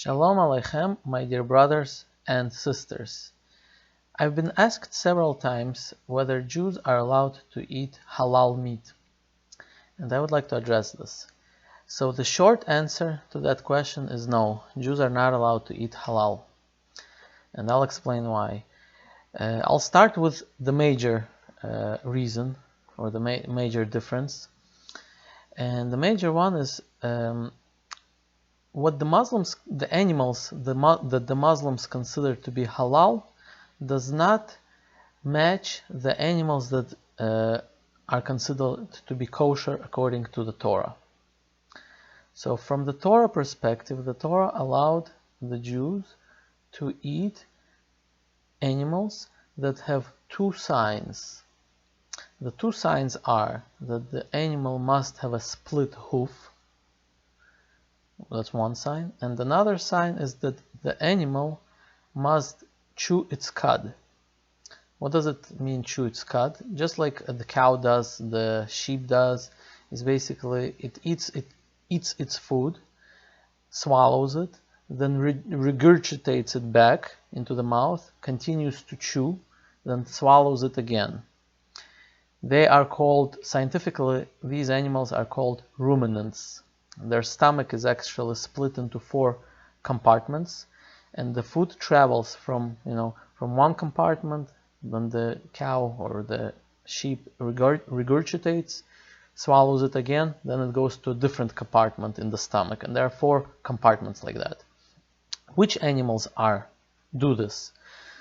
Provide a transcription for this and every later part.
Shalom Aleichem, my dear brothers and sisters. I've been asked several times whether Jews are allowed to eat halal meat, and I would like to address this. So the short answer to that question is no, Jews are not allowed to eat halal, and I'll explain why. I'll start with the major reason, or the major difference, and the major one is what the animals that the Muslims consider to be halal does not match the animals that are considered to be kosher according to the Torah. So from the Torah perspective, the Torah allowed the Jews to eat animals that have two signs. The two signs are that the animal must have a split hoof. That's one sign. And another sign is that the animal must chew its cud. What does it mean, chew its cud? Just like the cow does, the sheep does, is basically it eats its food, swallows it, then regurgitates it back into the mouth, continues to chew, then swallows it again. They are called, scientifically, these animals are called ruminants. Their stomach is actually split into 4 compartments, and the food travels from one compartment, then the cow or the sheep regurgitates, swallows it again, then it goes to a different compartment in the stomach, and there are 4 compartments like that. Which animals do this?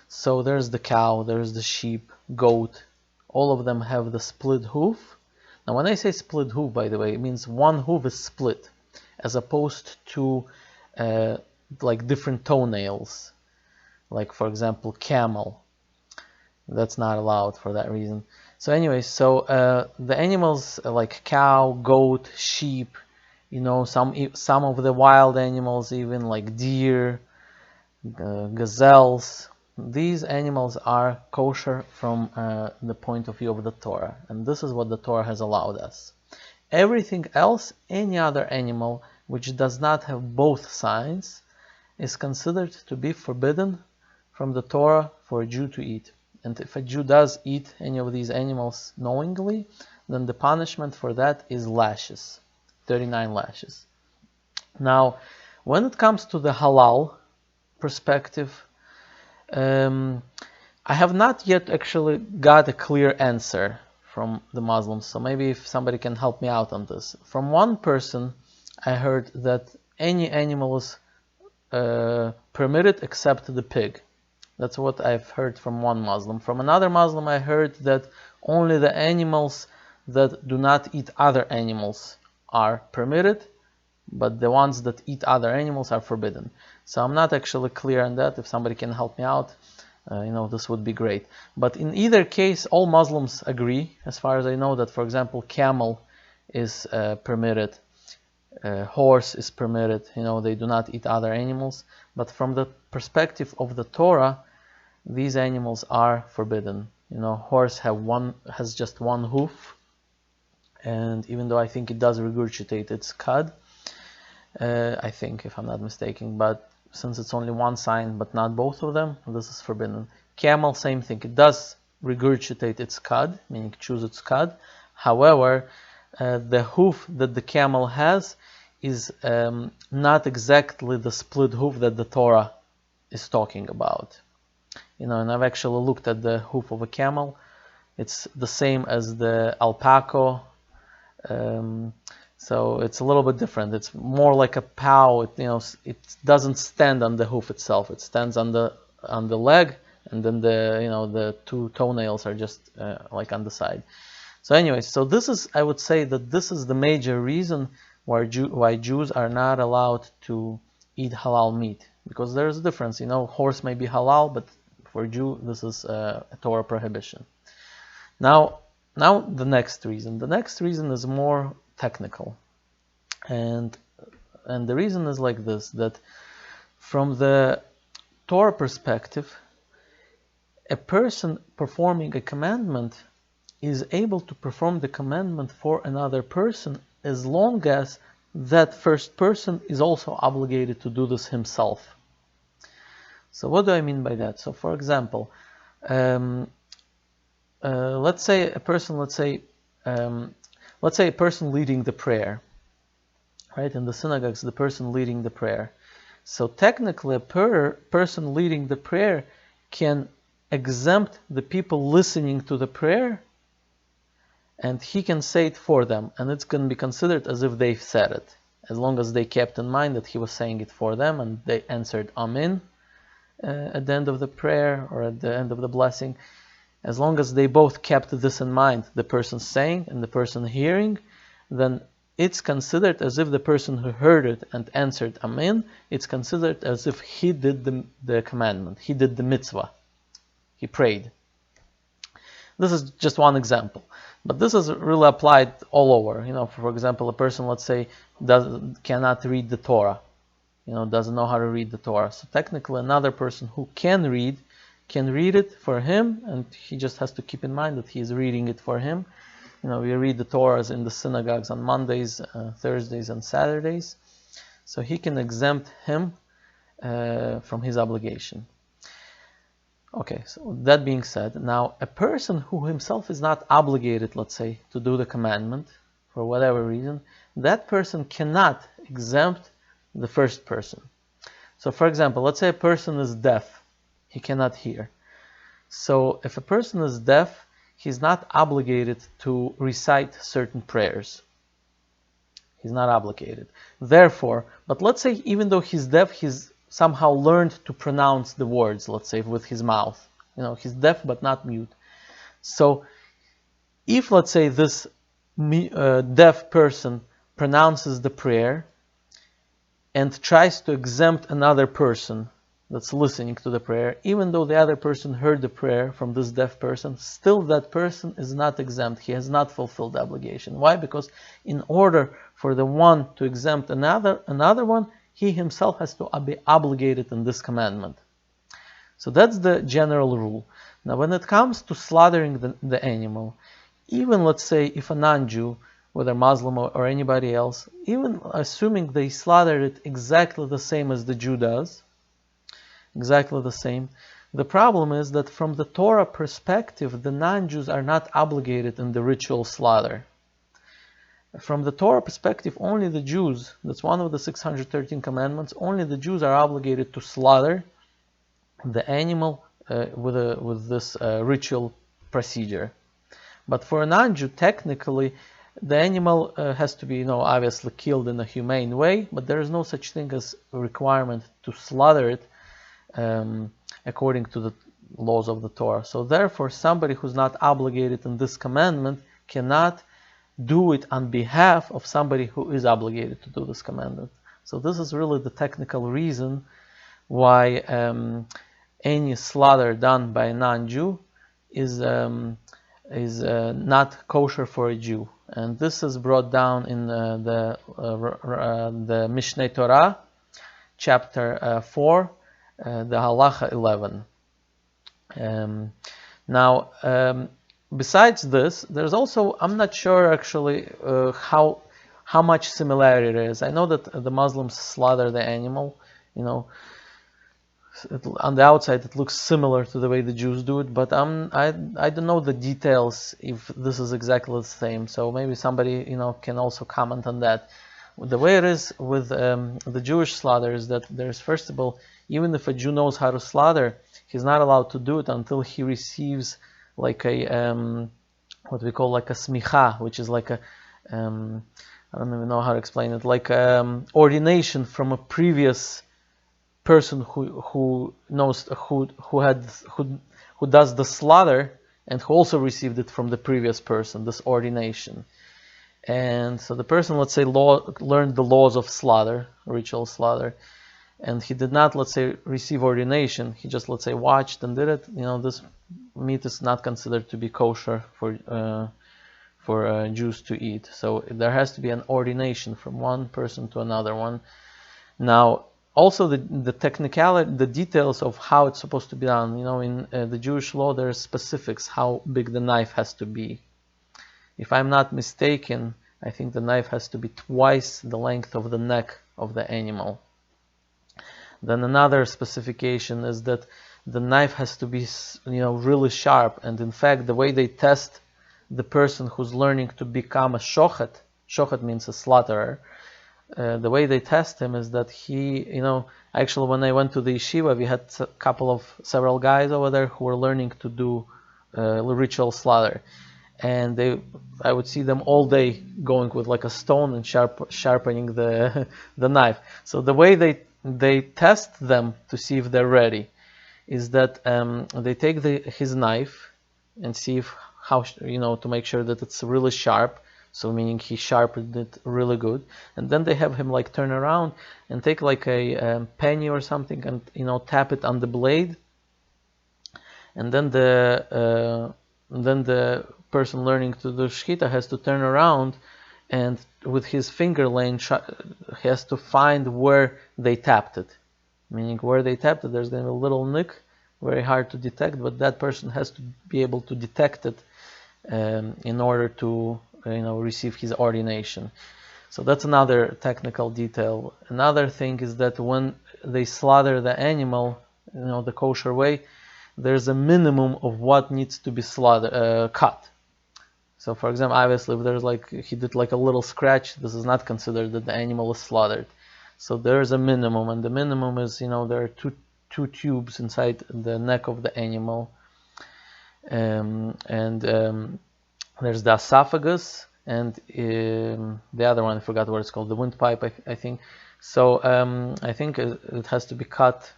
So there's the cow, there's the sheep, goat, all of them have the split hoof. Now when I say split hoof, by the way, it means one hoof is split, as opposed to like different toenails, like for example camel. That's not allowed for that reason. So anyway, the animals like cow, goat, sheep, some of the wild animals, even like deer, gazelles, these animals are kosher from the point of view of the Torah, and this is what the Torah has allowed us. Everything else, any other animal which does not have both signs, is considered to be forbidden from the Torah for a Jew to eat. And if a Jew does eat any of these animals knowingly, then the punishment for that is lashes, 39 lashes. Now, when it comes to the halal perspective, I have not yet actually got a clear answer from the Muslims, so maybe if somebody can help me out on this. From one person, I heard that any animal is permitted except the pig. That's what I've heard from one Muslim. From another Muslim, I heard that only the animals that do not eat other animals are permitted, but the ones that eat other animals are forbidden. So I'm not actually clear on that. If somebody can help me out, this would be great. But in either case, all Muslims agree, as far as I know, that, for example, camel is permitted, horse is permitted. They do not eat other animals. But from the perspective of the Torah, these animals are forbidden. Horse has just one hoof, and even though I think it does regurgitate its cud, I think, if I'm not mistaken, but since it's only one sign but not both of them, this is forbidden. Camel, same thing, it does regurgitate its cud, meaning chews its cud. However, the hoof that the camel has is not exactly the split hoof that the Torah is talking about. And I've actually looked at the hoof of a camel. It's the same as the alpaca. So it's a little bit different. It's more like a pow. It doesn't stand on the hoof itself. It stands on the leg, and then the 2 toenails are just like on the side. So anyway, I would say that this is the major reason why Jews are not allowed to eat halal meat, because there's a difference. Horse may be halal, but for Jew this is a Torah prohibition. Now the next reason. The next reason is more technical, and the reason is like this: that from the Torah perspective, a person performing a commandment is able to perform the commandment for another person as long as that first person is also obligated to do this himself. So what do I mean by that? So for example, let's say a person, let's say a person leading the prayer, right? In the synagogues, the person leading the prayer. So technically, a person leading the prayer can exempt the people listening to the prayer, and he can say it for them, and it's going to be considered as if they've said it, as long as they kept in mind that he was saying it for them, and they answered Amen at the end of the prayer or at the end of the blessing. As long as they both kept this in mind, the person saying and the person hearing, then it's considered as if the person who heard it and answered Amen, it's considered as if he did the commandment, he did the mitzvah, he prayed. This is just one example, but this is really applied all over. For example, a person, let's say, cannot read the Torah, doesn't know how to read the Torah. So technically, another person who can read it for him, and he just has to keep in mind that he is reading it for him. We read the Torahs in the synagogues on Mondays, Thursdays, and Saturdays, so he can exempt him from his obligation. Okay, so that being said, now a person who himself is not obligated, let's say, to do the commandment for whatever reason, that person cannot exempt the first person. So for example, let's say a person is deaf, he cannot hear. So if a person is deaf, he's not obligated to recite certain prayers. He's not obligated. Therefore, but let's say even though he's deaf, he's somehow learned to pronounce the words, let's say, with his mouth. He's deaf but not mute. So if, let's say, this deaf person pronounces the prayer and tries to exempt another person that's listening to the prayer, even though the other person heard the prayer from this deaf person, still that person is not exempt. He has not fulfilled the obligation. Why? Because in order for the one to exempt another one, he himself has to be obligated in this commandment. So that's the general rule. Now when it comes to slaughtering the animal, even, let's say, if a non-Jew, whether Muslim or anybody else, even assuming they slaughtered it exactly the same as the Jew does, exactly the same, the problem is that from the Torah perspective, the non-Jews are not obligated in the ritual slaughter. From the Torah perspective, only the Jews, that's one of the 613 commandments, only the Jews are obligated to slaughter the animal with this ritual procedure. But for a non-Jew, technically, the animal has to be, obviously killed in a humane way, but there is no such thing as a requirement to slaughter it according to the laws of the Torah. So therefore, somebody who's not obligated in this commandment cannot do it on behalf of somebody who is obligated to do this commandment. So this is really the technical reason why any slaughter done by a non-Jew is not kosher for a Jew. And this is brought down in the Mishneh Torah, chapter 4, the halacha 11. Now, besides this, there's also, I'm not sure actually how much similarity there is. I know that the Muslims slaughter the animal, on the outside it looks similar to the way the Jews do it, but I don't know the details if this is exactly the same. So maybe somebody can also comment on that. The way it is with the Jewish slaughter is that there's, first of all, even if a Jew knows how to slaughter, he's not allowed to do it until he receives like a what we call like a smicha, which is like a I don't even know how to explain it, like ordination from a previous person who knows who does the slaughter and who also received it from the previous person, this ordination. And so the person, let's say, learned the laws of slaughter, ritual slaughter, and he did not, let's say, receive ordination. He just, let's say, watched and did it. This meat is not considered to be kosher for Jews to eat. So there has to be an ordination from one person to another one. Now, also the technicality, the details of how it's supposed to be done. In the Jewish law, there are specifics how big the knife has to be. If I'm not mistaken, I think the knife has to be twice the length of the neck of the animal. Then another specification is that the knife has to be, really sharp. And in fact, the way they test the person who's learning to become a shochet means a slaughterer, the way they test him is that he, actually when I went to the yeshiva, we had several guys over there who were learning to do ritual slaughter. And I would see them all day going with like a stone and sharpening the knife. So the way they test them to see if they're ready is that they take his knife and see how to make sure that it's really sharp. So meaning he sharpened it really good, and then they have him like turn around and take like a penny or something and tap it on the blade, and then the person learning to do shechita has to turn around and with his finger lane has to find where they tapped it. Meaning where they tapped it, there's going to be a little nick, very hard to detect, but that person has to be able to detect it in order to receive his ordination. So that's another technical detail. Another thing is that when they slaughter the animal, the kosher way, there's a minimum of what needs to be cut. So for example, obviously if there's he did like a little scratch, this is not considered that the animal is slaughtered. So there's a minimum, and the minimum is, there are two tubes inside the neck of the animal, and there's the esophagus, and the other one I forgot what it's called, the windpipe, I think. So I think it has to be cut.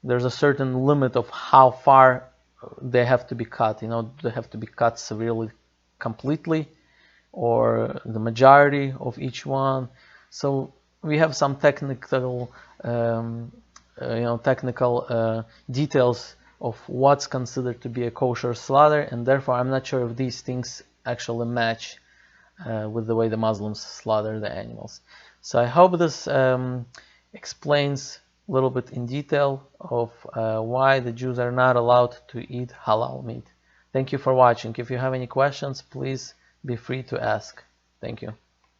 There's a certain limit of how far they have to be cut. They have to be cut severely, completely, or the majority of each one. So we have some technical, details of what's considered to be a kosher slaughter, and therefore I'm not sure if these things actually match with the way the Muslims slaughter the animals. So I hope this explains a little bit in detail of why the Jews are not allowed to eat halal meat. Thank you for watching. If you have any questions, please be free to ask. Thank you.